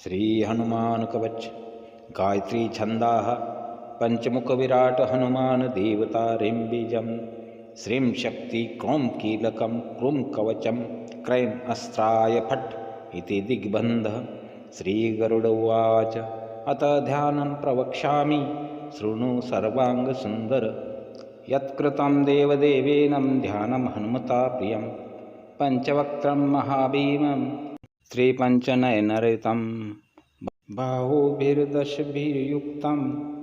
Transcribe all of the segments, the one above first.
श्री हनुमान कवच गायत्री छंदाः पंचमुख विराट हनुमान देवता रिंबीजं श्रीं शक्ति क्रों कीलकं क्रूं कवचं क्रैं अस्त्राय फट् इति दिग्बन्धः। श्रीगरुड उवाच अत ध्यानं प्रवक्ष्यामि शृणु सर्वाङ्गसुन्दर। यत्कृतं देवदेवेन ध्यानं हनुमता प्रियं पञ्चवक्त्रं महाभीमं त्रिपञ्चनयनरहितं बाहुभिर्दशभिर्युक्तं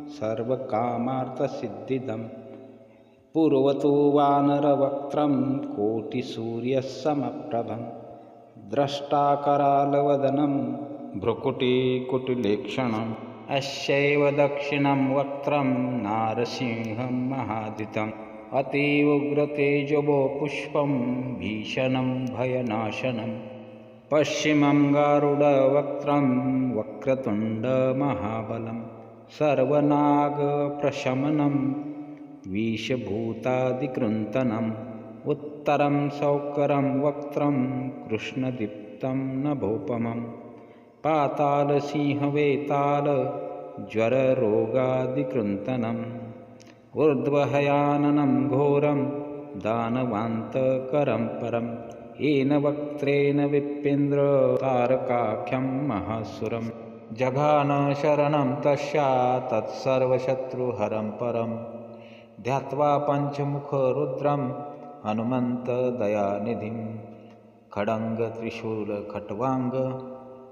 सर्वकामार्थसिद्धिदं। पूर्वतो वानरवक्त्रं कोटिसूर्यसमप्रभं द्रष्टाकरालवदनं भ्रुकुटिकुटिलेक्षणम्। अस्यैव दक्षिणं वक्त्रं नारसिंहं महादितम् अतीव उग्रतेजवो पुष्पं भीषणं भयनाशनम्। पश्चिमं गारुडवक्त्रं वक्रतुण्डमहाबलं सर्वनागप्रशमनं विषभूतादिकृन्तनम्। उत्तरं सौकरं वक्त्रं कृष्णदीप्तं नभोपमं पातालसिंहवेताल ज्वररोगादिकृन्तनम्। ऊर्ध्वहयाननं घोरं दानवान्तकरं परं येन वक्त्रेण विप्रेन्द्र तारकाख्यं महासुरं। जघान शरणं तस्या तत्सर्वशत्रुहरं परं ध्यात्वा पञ्चमुखरुद्रं हनुमन्तदयानिधिं। खड्गत्रिशूलखट्वाङ्ग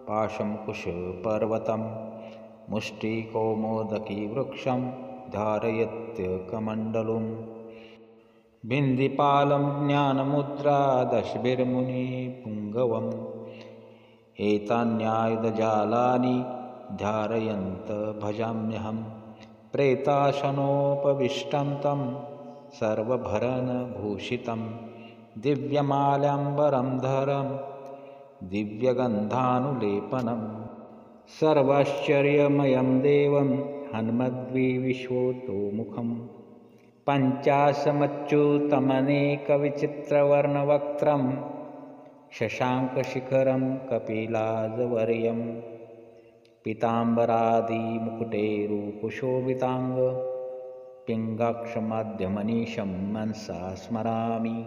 पाशंकुशपर्वतं मुष्टिकौमोदकीवृक्षं धारयत्यकमण्डलुम्। बिन्दिपालं ज्ञानमुद्रा दशभिर्मुनिपुङ्गवम् एतान्यायुधजालानि धारयन्त भजाम्यहं। प्रेतासनोपविष्टं तं सर्वभरणभूषितं दिव्यमाल्याम्बरं धरं दिव्यगन्धानुलेपनं। सर्वाश्चर्यमयं देवं हनुमद्विविशोतोमुखं पञ्चाशमच्युतमनेकविचित्रवर्णवक्त्रं शशाङ्कशिखरं कपिलाजवर्यं पीताम्बरादिमुकुटैरूपशोभिताङ्ग पिङ्गाक्षमाद्यमनीशं मनसा स्मरामि।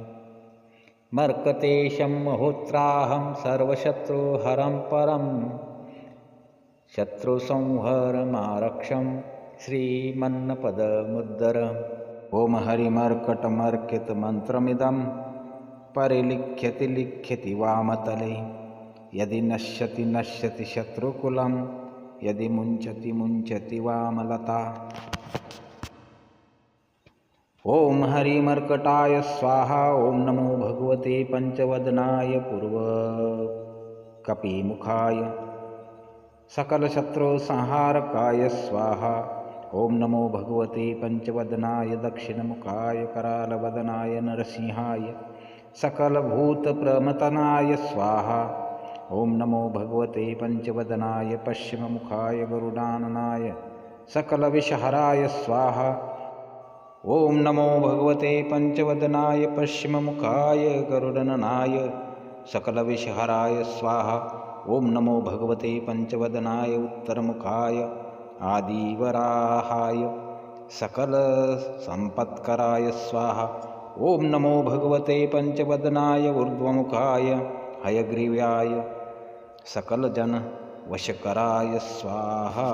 मर्कतेशं महोत्राहं सर्वशत्रुहरं परं शत्रुसंहरमारक्षं श्रीमन्नपदमुद्धर। ॐ हरिमर्कटमर्कितमन्त्रमिदं परिलिख्यति लिख्यति वामतले यदि नश्यति नश्यति शत्रुकुलं यदि मुञ्चति मुञ्चति वामलता। ॐ हरिमर्कटाय स्वाहा। ॐ नमो भगवते पञ्चवदनाय पूर्वकपिमुखाय सकलशत्रुसंहारकाय स्वाहा। ॐ नमो भगवते पञ्चवदनाय दक्षिणमुखाय करालवदनाय नरसिंहाय सकलभूतप्रमतनाय स्वाहा। ॐ नमो भगवते पञ्चवदनाय पश्चिममुखाय गरुडाननाय सकलविषहराय स्वाहा। ॐ नमो भगवते पञ्चवदनाय पश्चिममुखाय गरुडननाय सकलविषहराय स्वाहा। ॐ नमो भगवते पञ्चवदनाय उत्तरमुखाय आदिवराहाय सकलसम्पत्कराय स्वाहा। ॐ नमो भगवते पञ्चवदनाय ऊर्ध्वमुखाय हयग्रीवाय सकलजनवशकराय स्वाहा।